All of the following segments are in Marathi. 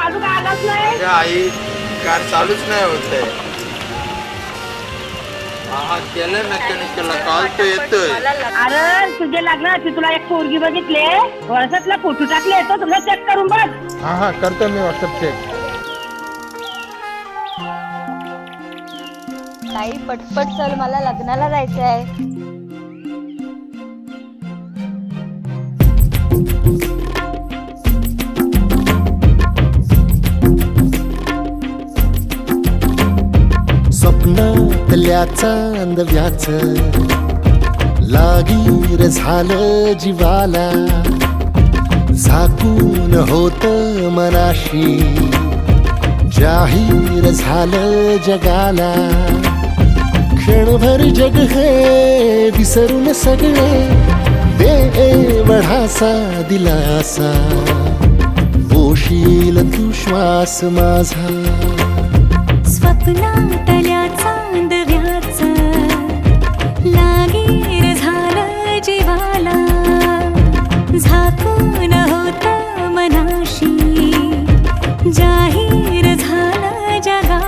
अजून आलाच नाही. आई कार चालूच नाही होत आहे. हा केलंय मेकॅनिकला कॉल तो येतोय. अरे तुझे लग्नाची तुला एक पोरगी बघितले, व्हॉट्सअपला फोटो टाकले, तो तुला चेक करून बघ. हा करतो मी व्हॉट्सअप चेक. ताई पटपट चल, मला लग्नाला जायचं आहे. स्वप्नातल्या चांदव्याच लागीर झालं जीवाला, झाकून होत मनाशी जाहीर झालं जगाला. क्षणभर जग हे विसरून सगळे दे वढासा दिलासा, पोशील तू श्वास माझा. स्वप्नातल्या चांदव्याच लागीर झालं जीवाला, झाकून होत मनाशी जाहीर झालं जगाला.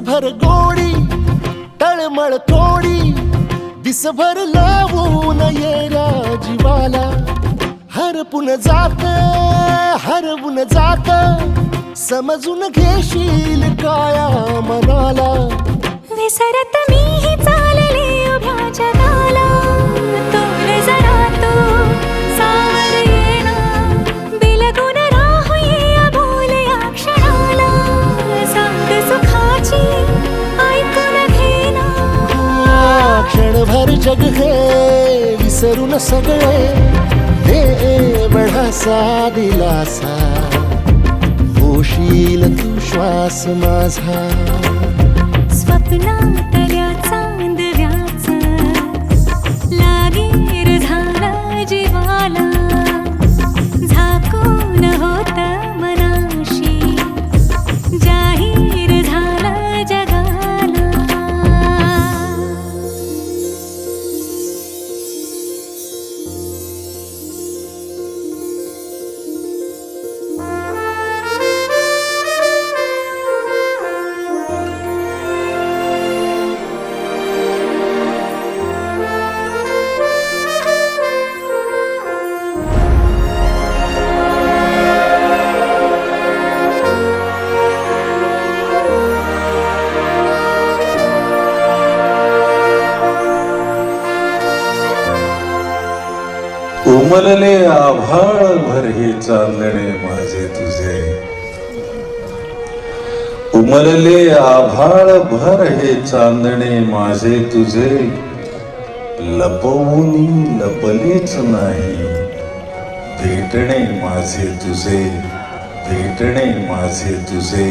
भर गोडी तळमळ थोडी दिसभर लावून येऱ्या जीवाला. हरपून जात समजून घेशील काया मनाला. विसरत मीही चालले उभ्या जगाला, तोल जरा तो सावर येणा, बिलगून राहूये अबोल या क्षणाला. सांग सुखाची ऐकून घेना, क्षणभर जग हे विसरून सगळे दे वढासा दिलासा, पोशील तू श्वास माझा. स्वप्नातल्या चांदव्याच लागीर झालं जीवाला, झाकून होत मनाशी जाहीर झालं जगाला. उमलले आभाळ भर हे चांदणे माझे तुझे, उमलले आभाळ भर हे चांदणे माझे तुझे. लपवूनी लपलेच नाही भेटणे माझे तुझे, भेटणे माझे तुझे.